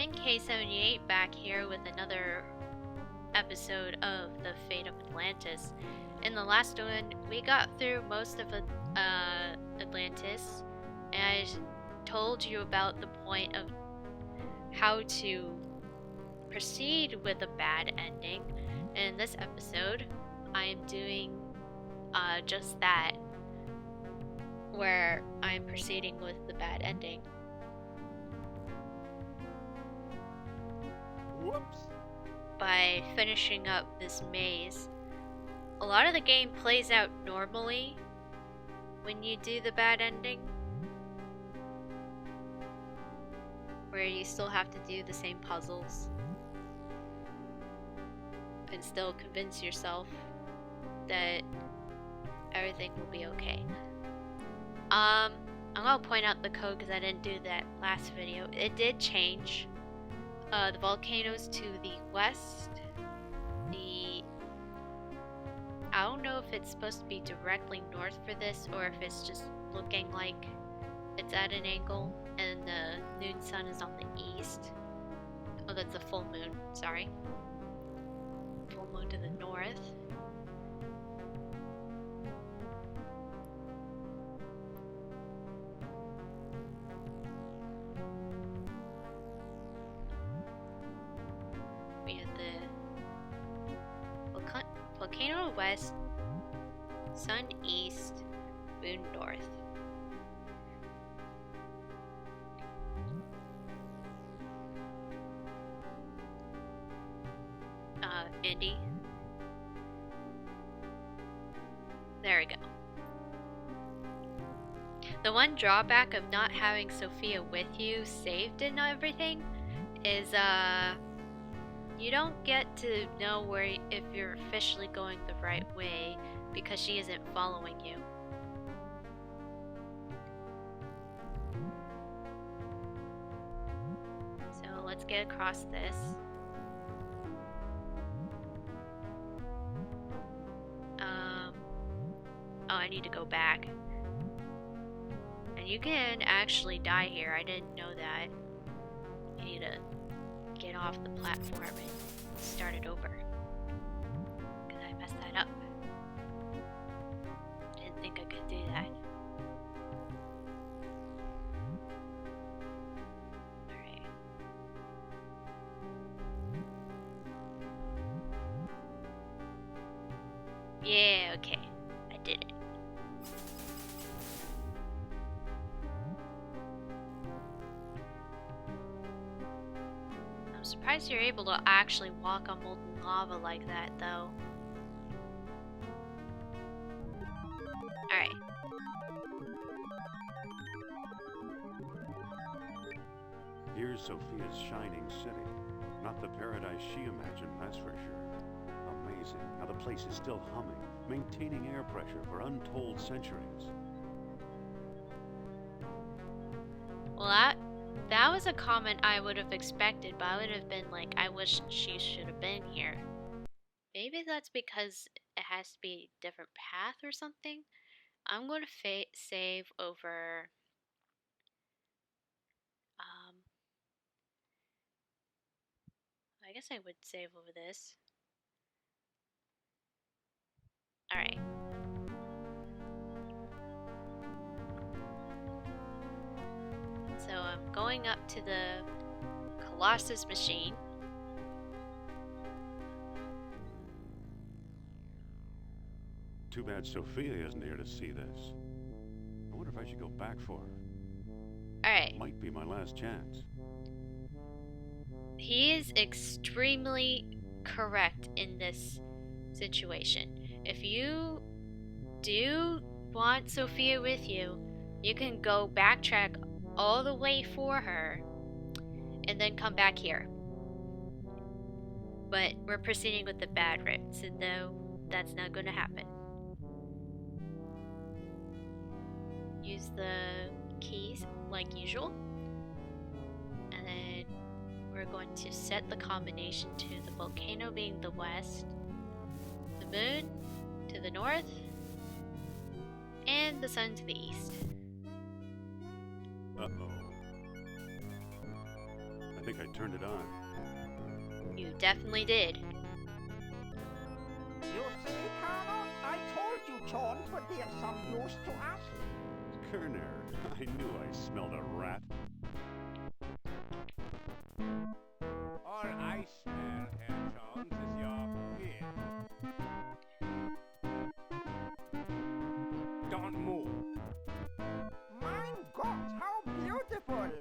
K78 back here with another episode of The Fate of Atlantis. In the last one, we got through most of Atlantis, and I told you about the point of how to proceed with a bad ending. And in this episode, I am doing just that, where I'm proceeding with the bad ending. Whoops. By finishing up this maze. A lot of the game plays out normally when you do the bad ending, where you still have to do the same puzzles and still convince yourself that everything will be okay. I'm gonna point out the code because I didn't do that last video. It did change. The volcanoes to the west. I don't know if it's supposed to be directly north for this or if it's just looking like it's at an angle and the noon sun is on the east. Oh, that's a full moon, sorry. Full moon to the north. We have the volcano west, sun east, moon north. Andy. There we go. The one drawback of not having Sophia with you saved and everything is you don't get to know if you're officially going the right way because she isn't following you. So let's get across this. Oh, I need to go back. And you can actually die here. I didn't know that. You need to get off the platform and start it over. Because I messed that up. Didn't think I could do that. Alright. Yeah, okay. I did it. I'm surprised you're able to actually walk on molten lava like that, though. Alright. Here's Sophia's shining city. Not the paradise she imagined, that's for sure. Amazing how the place is still humming, maintaining air pressure for untold centuries. Well, that was a comment I would have expected, but I would have been like, I wish she should have been here. Maybe that's because it has to be a different path or something. I'm going to save over... I guess I would save over this. Alright. So I'm going up to the Colossus machine. Too bad Sophia isn't here to see this. I wonder if I should go back for her. Alright. Might be my last chance. He is extremely correct in this situation. If you do want Sophia with you, you can go backtrack all the way for her and then come back here. But we're proceeding with the bad route, so no, that's not going to happen. Use the keys like usual. And then we're going to set the combination to the volcano being the west, the moon to the north, and the sun to the east. Uh-oh. think I turned it on. You definitely did. You see, Colonel? I told you Jones would be of some use to us. Kerner, I knew I smelled a rat. All I smell, Herr Jones, is your beer. Don't move. Mein Gott, how beautiful!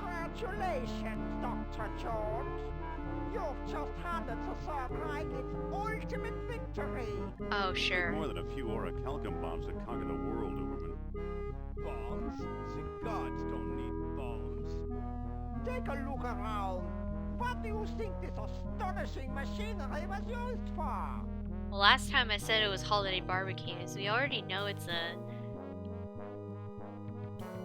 Congratulations, Dr. Jones. You've just handed the Third Reich its ultimate victory. Oh, sure. More than a few orichalcum bombs that conquer the world, Uberman. Bombs? The gods don't need bombs. Take a look around. What do you think this astonishing machinery was used for? Well, last time I said it was holiday barbecues. We already know it's a...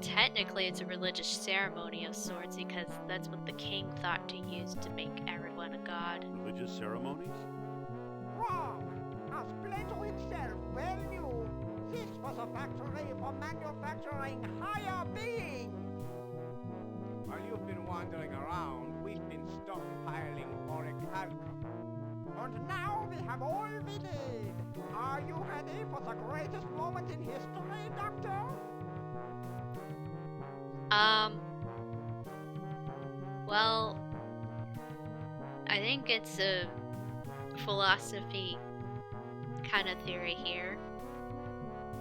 Technically, it's a religious ceremony of sorts because that's what the king thought to use to make everyone a god. Religious ceremonies? Wrong. As Plato himself well knew, this was a factory for manufacturing higher beings. While you've been wandering around, we've been stockpiling orichalcum. And now we have all we need. Are you ready for the greatest moment in history, Doctor? Well, I think it's a philosophy kind of theory here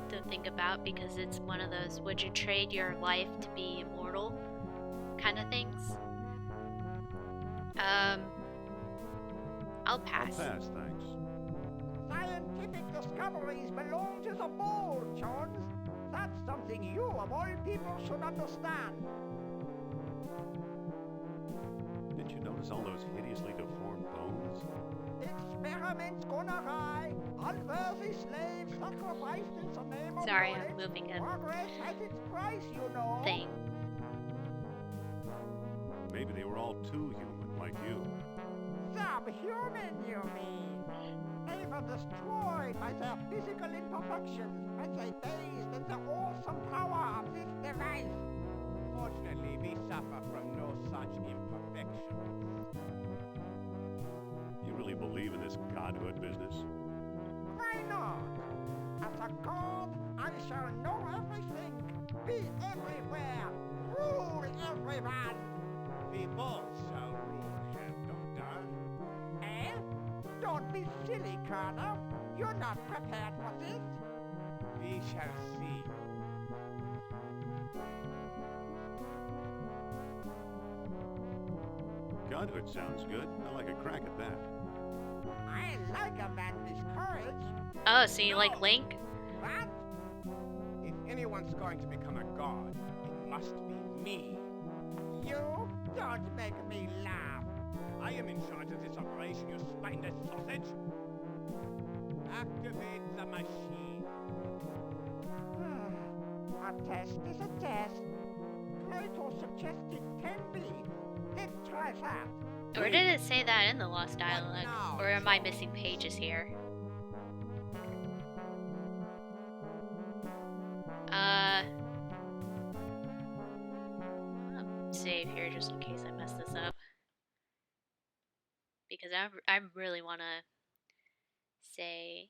to think about because it's one of those would you trade your life to be immortal kind of things. I'll pass. I'll pass, thanks. Scientific discoveries belong to the bold, Jones. That's something you, of all people, should understand. Did you notice all those hideously deformed bones? Experiments gone awry, unworthy slaves sacrificed in the name of Sorry, I'm knowledge. moving a Progress has its price, you know. thing. Maybe they were all too human, like you. Subhuman, you mean? They were destroyed by their physical imperfections when they bathed in the awesome power of this device. Fortunately, we suffer from no such imperfections. You really believe in this godhood business? Why not? As a god, I shall know everything, be everywhere, rule everyone. We both shall rule, Herr Doctor. Eh? Don't be silly, Colonel. You're not prepared for this. We shall see. Godhood sounds good. I like a crack at that. I like a man with courage. Oh, so you like Link? What? If anyone's going to become a god, it must be me. You? Don't make me laugh. I am in charge of this operation, you spineless sausage. Activate the machine. A test is a test. Plato suggested 10 beats. Let's try that. Or did it say that in the Lost What Island? now, Or am I Jones? missing pages here? I'll save here just in case I mess this up. Because I really want to say...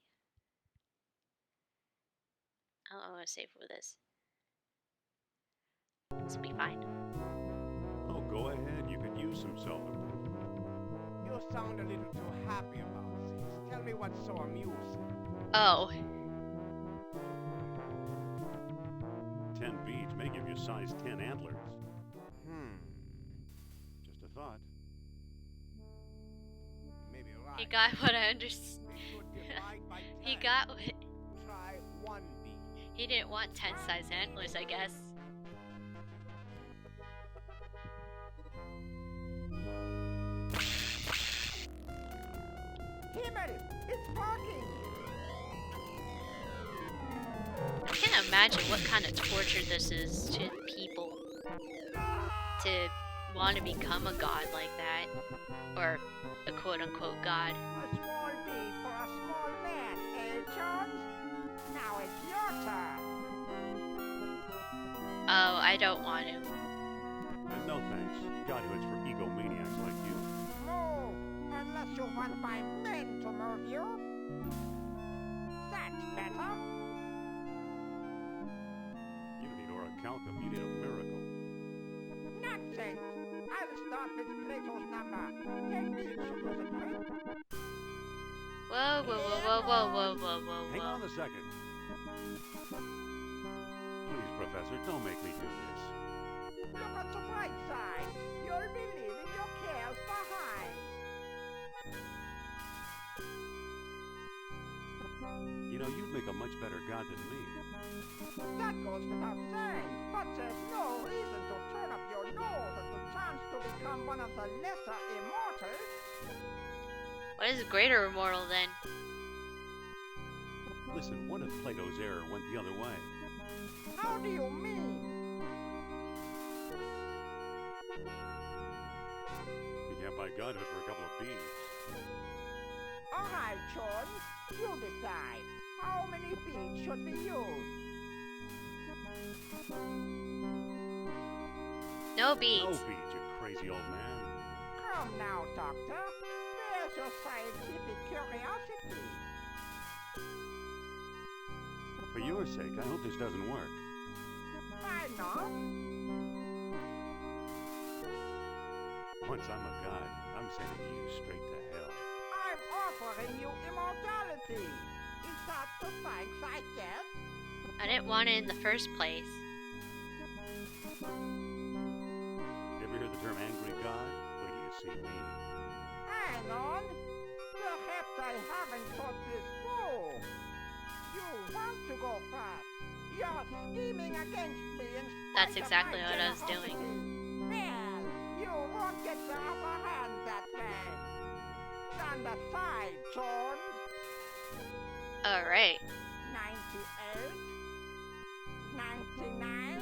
I want to save for this. This will be fine. Oh, go ahead. You could use some self-improvement. You sound a little too happy about this. Tell me what's so amusing. Oh, 10 beads may give you size 10 antlers. Just a thought. Maybe right. he got what I understood. We could divide by 10. He got what... Try 1 beat. He didn't want 10 size antlers, I guess. Himmel! It's working! I can't imagine what kind of torture this is to people to want to become a god like that, or a quote-unquote god. A small beat for a small man, eh, Jones? Now it's your turn. I don't want to. No thanks. Godhood's for egomaniacs like you. Move, unless you want my men to move you. That's better. You don't need orichalcum, you need a miracle. Nonsense. I'll start with Plato's number. 10 beats should do the trick. Whoa, whoa, whoa, whoa, whoa, whoa, whoa, whoa, Hang on whoa. a second. Please, Professor, don't make me do this. Look on the bright side. You'll be leaving your cares behind. You know, you'd make a much better god than me. That goes without saying, but there's no reason to turn up your nose at the chance to become one of the lesser immortals. What is greater immortal then? Listen, what if Plato's error went the other way? How do you mean? You can't buy godhood for a couple of beads. All right, Sean. You decide. How many beads should we use? No No beads. beads, you crazy old man. Come now, Doctor. Where's your scientific curiosity? For your sake, I hope this doesn't work. Why not? Once I'm a god, I'm sending you straight to hell. I'm offering you immortality. Is that the thanks I get? I didn't want it in the first place. Ever hear the term angry god? Wait till you see me. Hang on. Perhaps I haven't thought this through. You want to go fast. You're scheming against me in spite That's of exactly my what I was generosity. doing. Well, you won't get the upper hand that way. Stand aside, Jones. Alright. 98, 99,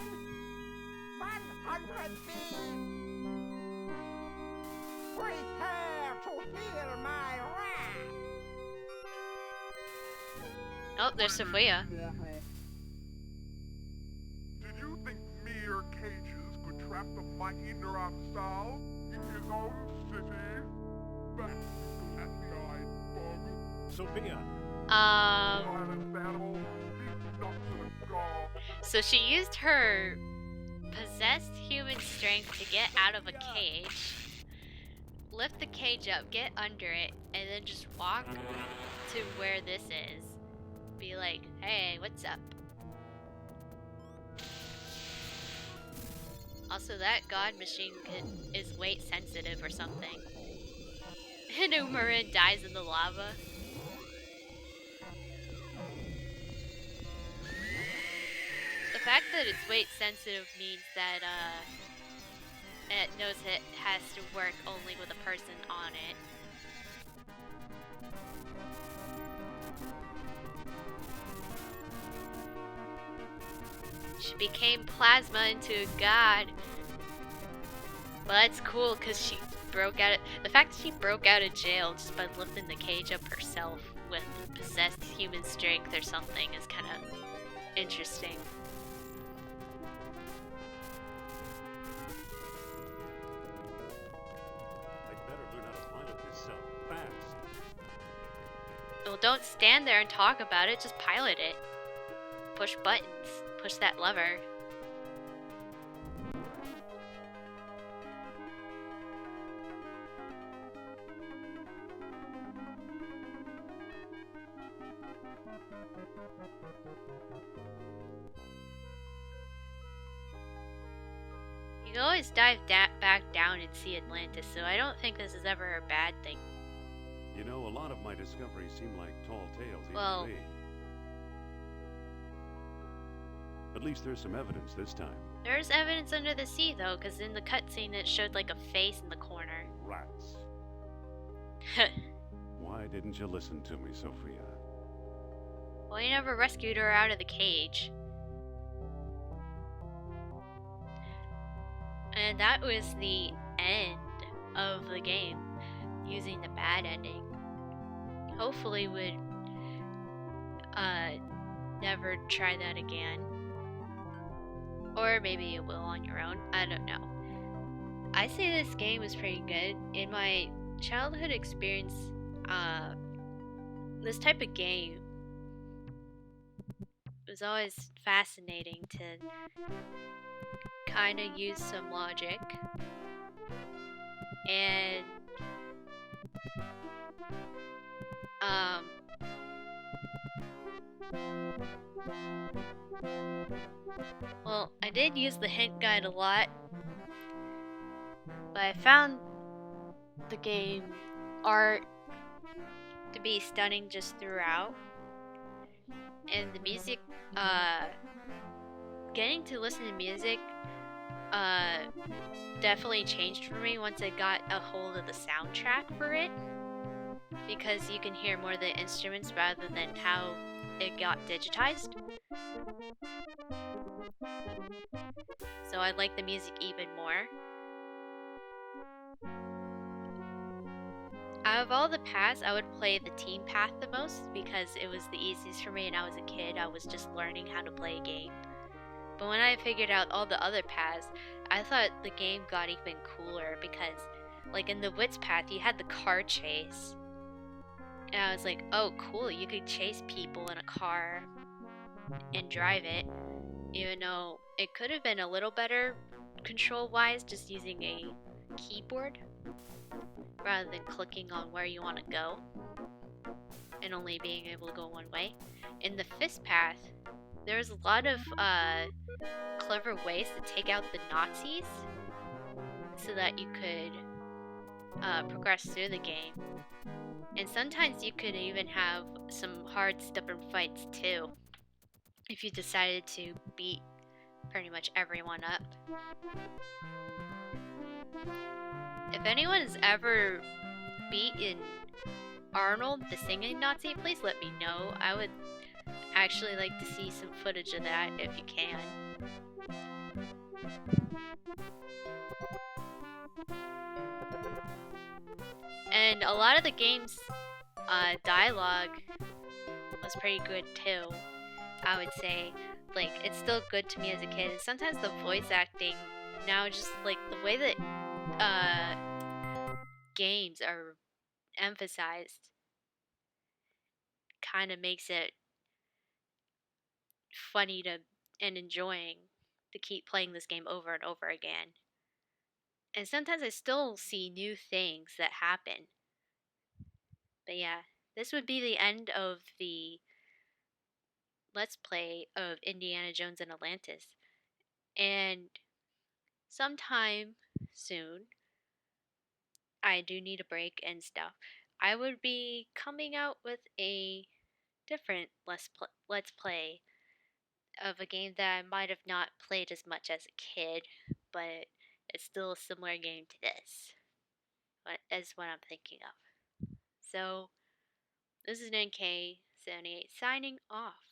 100 feet. Prepare to feel my wrath. Oh, there's Sophia. Did you think mere cages could trap the mighty Neuroxal in his own city? That's glassy-eyed bug. Sophia! Violent animal, leave not to the gall. So she used her possessed human strength to get out of a cage, lift the cage up, get under it, and then just walk to where this is. Be like, hey, what's up? Also, that god machine is weight sensitive or something. And Umarin dies in the lava. The fact that it's weight sensitive means that it knows it has to work only with a person on it. She became plasma into a god. Well, that's cool because she broke out. The fact that she broke out of jail just by lifting the cage up herself with possessed human strength or something is kind of interesting. I'd better learn how to pilot this stuff fast. Well, don't stand there and talk about it, just pilot it. Push buttons. Push that lever. You can always dive back down and see Atlantis, so I don't think this is ever a bad thing. You know, a lot of my discoveries seem like tall tales even Well- to me. At least there's some evidence this time. There's evidence under the sea, though, because in the cutscene it showed like a face in the corner. Rats. Why didn't you listen to me, Sophia? Well, you never rescued her out of the cage. And that was the end of the game, using the bad ending. Hopefully would never try that again. Or maybe you will on your own. I don't know. I say this game was pretty good. In my childhood experience, this type of game was always fascinating to kind of use some logic and well, I did use the hint guide a lot, but I found the game art to be stunning just throughout, and the music, getting to listen to music definitely changed for me once I got a hold of the soundtrack for it, because you can hear more of the instruments rather than how it got digitized. So I like the music even more. Out of all the paths, I would play the team path the most because it was the easiest for me, and I was a kid. I was just learning how to play a game. But when I figured out all the other paths, I thought the game got even cooler because, like in the Wits path, you had the car chase. And I was like, oh cool, you could chase people in a car and drive it. Even though it could have been a little better control-wise just using a keyboard rather than clicking on where you want to go and only being able to go one way. In the Fist path, there's a lot of clever ways to take out the Nazis so that you could progress through the game. And sometimes you could even have some hard, stubborn fights too, if you decided to beat pretty much everyone up. If anyone has ever beaten Arnold, the singing Nazi, please let me know. I would actually like to see some footage of that if you can. And a lot of the game's dialogue was pretty good too, I would say. Like, it's still good to me as a kid. And sometimes the voice acting, now just like the way that games are emphasized kind of makes it funny to and enjoying to keep playing this game over and over again. And sometimes I still see new things that happen. But yeah, this would be the end of the Let's Play of Indiana Jones and Atlantis. And sometime soon, I do need a break and stuff. I would be coming out with a different Let's Play of a game that I might have not played as much as a kid, but it's still a similar game to this. But is what I'm thinking of. So, this is NK78 signing off.